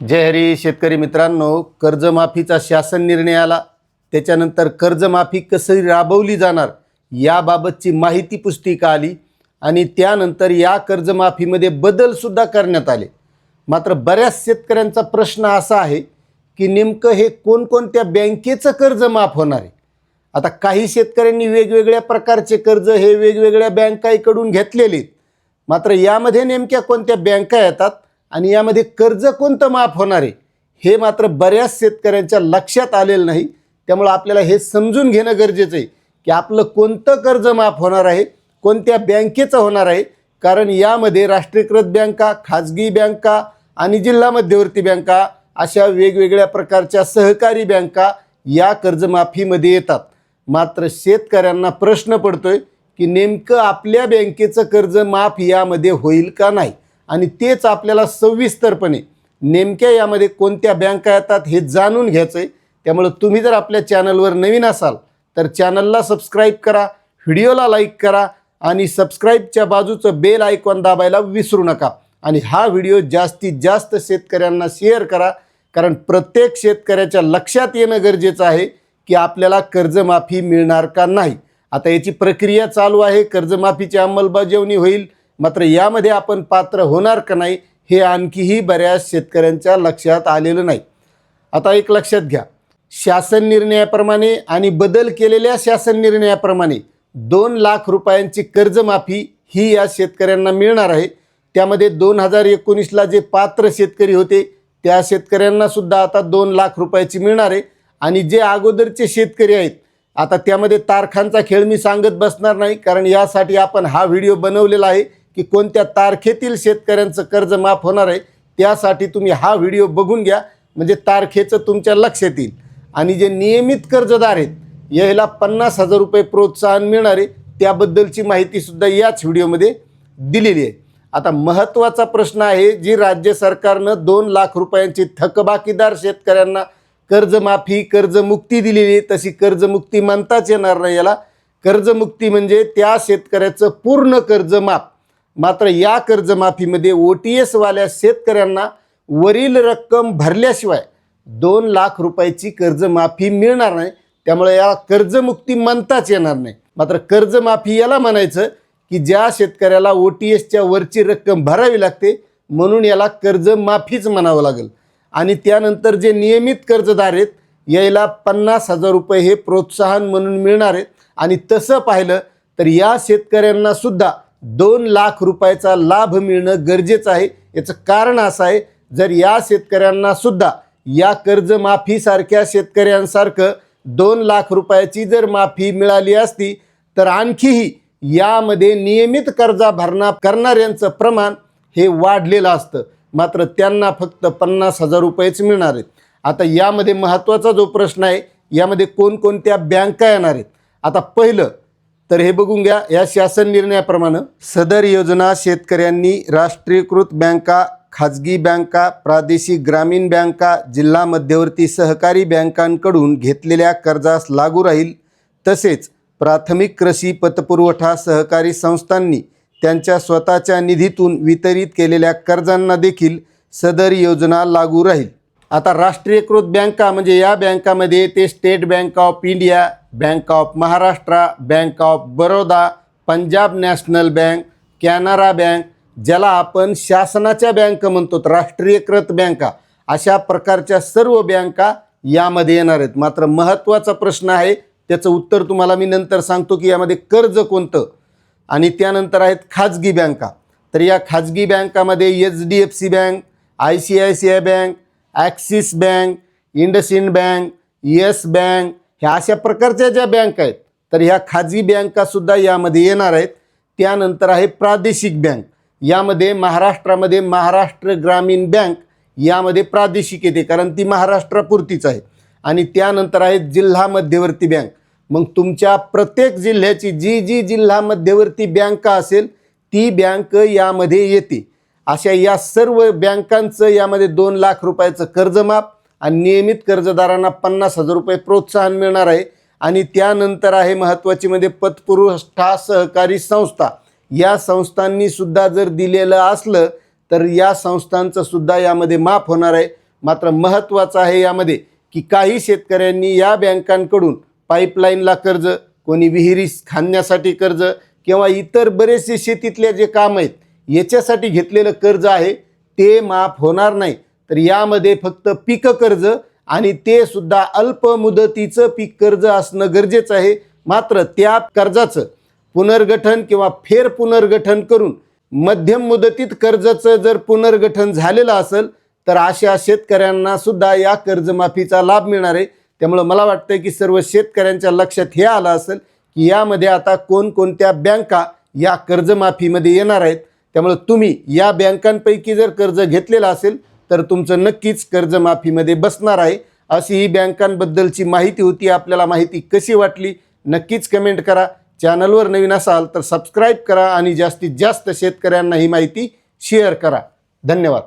जय हरी शेतकरी मित्रांनो, कर्जमाफीचा शासन निर्णय आला. त्याच्यानंतर कर्जमाफी कशी राबवली जाणार याबाबतची माहिती पुस्तिका आली आणि त्यानंतर या कर्जमाफीमध्ये बदलसुद्धा करण्यात आले. मात्र बऱ्याच शेतकऱ्यांचा प्रश्न असा आहे की नेमकं हे कोणकोणत्या बँकेचं कर्ज माफ होणार आहे. आता काही शेतकऱ्यांनी वेगवेगळ्या प्रकारचे कर्ज हे वेगवेगळ्या बँकांकडून घेतलेले, मात्र यामध्ये नेमक्या कोणत्या बँका येतात आणि यामध्ये कर्ज कोणतं माफ होणार आहे हे मात्र बऱ्याच शेतकऱ्यांच्या लक्षात आलेलं नाही. त्यामुळे आपल्याला हे समजून घेणं गरजेचं आहे की आपलं कोणतं कर्ज माफ होणार आहे, कोणत्या बँकेचं होणार आहे. कारण यामध्ये राष्ट्रीयकृत बँका, खाजगी बँका आणि जिल्हा मध्यवर्ती बँका अशा वेगवेगळ्या प्रकारच्या सहकारी बँका या कर्जमाफीमध्ये येतात. मात्र शेतकऱ्यांना प्रश्न पडतोय की नेमकं आपल्या बँकेचं कर्ज माफ यामध्ये होईल का नाही, आणि तेच आपल्याला सविस्तरपणे नेमक्या यामध्ये कोणत्या बँका येतात हे जाणून घ्यायचं आहे. त्यामुळे तुम्ही जर आपल्या चॅनलवर नवीन असाल तर चॅनलला सबस्क्राईब करा, व्हिडिओला लाईक करा आणि सबस्क्राईबच्या बाजूचं बेल आयकॉन दाबायला विसरू नका. आणि हा व्हिडिओ जास्तीत जास्त शेतकऱ्यांना शेअर करा, कारण प्रत्येक शेतकऱ्याच्या लक्षात येणं गरजेचं आहे की आपल्याला कर्जमाफी मिळणार का नाही. आता याची प्रक्रिया चालू आहे, कर्जमाफीची अंमलबजावणी होईल, मात्र यामध्ये आपण पात्र होणार का नाही हे आणखीही बऱ्याच शेतकऱ्यांच्या लक्षात आलेलं नाही. आता एक लक्षात घ्या, शासन निर्णयाप्रमाणे आणि बदल केलेल्या शासन निर्णयाप्रमाणे 2 लाख रुपयांची कर्जमाफी ही या शेतकऱ्यांना मिळणार आहे. त्यामध्ये 2019ला जे पात्र शेतकरी होते त्या शेतकऱ्यांना सुद्धा आता 2 लाख रुपयाची मिळणार आहे. आणि जे अगोदरचे शेतकरी आहेत, आता त्यामध्ये तारखांचा खेळ मी सांगत बसणार नाही, कारण यासाठी आपण हा व्हिडिओ बनवलेला आहे की कोणत्या तारखेतील शेतकऱ्यांचं कर्ज माफ होणार आहे. त्यासाठी तुम्ही हा व्हिडिओ बघून घ्या, म्हणजे तारखेचं तुमच्या लक्षात येईल. आणि जे नियमित कर्जदार आहेत याला 50,000 रुपये प्रोत्साहन मिळणार आहे, त्याबद्दलची माहितीसुद्धा याच व्हिडिओमध्ये दिलेली आहे. आता महत्त्वाचा प्रश्न आहे, जी राज्य सरकारनं 2 लाख रुपयांची थकबाकीदार शेतकऱ्यांना कर्जमाफी, कर्जमुक्ती दिलेली आहे, तशी कर्जमुक्ती म्हणताच येणार नाही. याला कर्जमुक्ती म्हणजे त्या शेतकऱ्याचं पूर्ण कर्ज माफ. मात्र या कर्जमाफीमध्ये OTS वाल्या शेतकऱ्यांना वरील रक्कम भरल्याशिवाय 2 लाख रुपयाची कर्जमाफी मिळणार नाही. त्यामुळे या कर्जमुक्ती म्हणताच येणार नाही. मात्र कर्जमाफी याला म्हणायचं की ज्या शेतकऱ्याला OTSच्या वरची रक्कम भरावी लागते, म्हणून याला कर्जमाफीच म्हणावं लागेल. आणि त्यानंतर जे नियमित कर्जदार आहेत याला 50,000 रुपये हे प्रोत्साहन म्हणून मिळणार आहेत. आणि तसं पाहिलं तर या शेतकऱ्यांना सुद्धा 2 लाख रुपयाचा लाभ मिळणं गरजेचं आहे. याचं कारण असं आहे, जर या शेतकऱ्यांना सुद्धा या कर्जमाफीसारख्या शेतकऱ्यांसारखं 2 लाख रुपयाची जर माफी मिळाली असती तर आणखीही यामध्ये नियमित कर्जा भरणा करणाऱ्यांचं प्रमाण हे वाढलेलं असतं. मात्र त्यांना फक्त 50,000 रुपयेच मिळणार आहेत. आता यामध्ये महत्त्वाचा जो प्रश्न आहे, यामध्ये कोणकोणत्या बँका येणार आहेत. आता पहिलं तर हे बघून घ्या, या शासन निर्णयाप्रमाणे सदर योजना शेतकऱ्यांनी राष्ट्रीयकृत बँका, खाजगी बँका, प्रादेशिक ग्रामीण बँका, जिल्हा मध्यवर्ती सहकारी बँकांकडून घेतलेल्या कर्जास लागू राहील. तसेच प्राथमिक कृषी पतपुरवठा सहकारी संस्थांनी त्यांच्या स्वतःच्या निधीतून वितरित केलेल्या कर्जांना देखील सदर योजना लागू राहील. आता राष्ट्रीयकृत बँका म्हणजे या बँकामध्ये ते state bank of India, bank of Maharashtra, bank of Baroda, Punjab national bank, Canara bank, ज्याला आपण शासनाच्या बँका म्हणतो, राष्ट्रीयकृत बँका, अशा प्रकारच्या सर्व बँका यामध्ये येणार आहेत. मात्र महत्त्वाचा प्रश्न आहे, त्याचं उत्तर तुम्हाला मी नंतर सांगतो की यामध्ये कर्ज कोणतं. आणि त्यानंतर आहेत खाजगी बँका. तर या खाजगी बँकामध्ये HDFC bank, ICICI bank, axis bank, IndusInd bank, yes bank, ह्या अशा प्रकारच्या ज्या बँक आहेत तर ह्या खाजगी बँकासुद्धा यामध्ये येणार आहेत. त्यानंतर आहे प्रादेशिक बँक. यामध्ये महाराष्ट्रामध्ये महाराष्ट्र ग्रामीण बँक यामध्ये प्रादेशिक येते, कारण ती महाराष्ट्रापुरतीच आहे. आणि त्यानंतर आहे जिल्हा मध्यवर्ती बँक. मग तुमच्या प्रत्येक जिल्ह्याची जी जी जिल्हा मध्यवर्ती बँका असेल ती बँक यामध्ये येते. अशा या सर्व बँकांचं यामध्ये 2 लाख रुपयाचं कर्जमाफ आणि नियमित कर्जदारांना 50,000 रुपये प्रोत्साहन मिळणार आहे. आणि त्यानंतर आहे महत्त्वाची म्हणजे पतपुरवठा सहकारी संस्था. या संस्थांनी सुद्धा जर दिलेलं असलं तर या संस्थांचं सुद्धा यामध्ये माफ होणार आहे. मात्र महत्त्वाचं आहे यामध्ये की काही शेतकऱ्यांनी या बँकांकडून पाईपलाईनला कर्ज, कोणी विहिरी खांदण्यासाठी कर्ज किंवा इतर बरेचसे शेतीतले जे काम आहेत याच्यासाठी घेतलेलं कर्ज आहे ते माफ होणार नाही. तर यामध्ये फक्त पीक कर्ज आणि ते सुद्धा अल्प मुदतीचं पीक कर्ज असणं गरजेचं आहे. मात्र त्या कर्जाचं पुनर्गठन किंवा फेर पुनर्गठन करून मध्यम मुदतीत कर्जाचं जर पुनर्गठन झालेलं असेल तर अशा शेतकऱ्यांना सुद्धा या कर्जमाफीचा लाभ मिळणार आहे. त्यामुळं मला वाटतं की सर्व शेतकऱ्यांच्या लक्षात हे आलं असेल की यामध्ये आता कोणकोणत्या बँका या कर्जमाफीमध्ये येणार आहेत. त्यामुळे तुम्ही या बँकांपैकी जर कर्ज घेतलेलं असेल तर तुमचं नक्कीच कर्जमाफीमध्ये बसणार आहे. अशी ही बँकांबद्दलची माहिती होती. आपल्याला माहिती कशी वाटली नक्कीच कमेंट करा. चॅनलवर नवीन असाल तर सबस्क्राईब करा आणि जास्तीत जास्त शेतकऱ्यांना ही माहिती शेअर करा. धन्यवाद.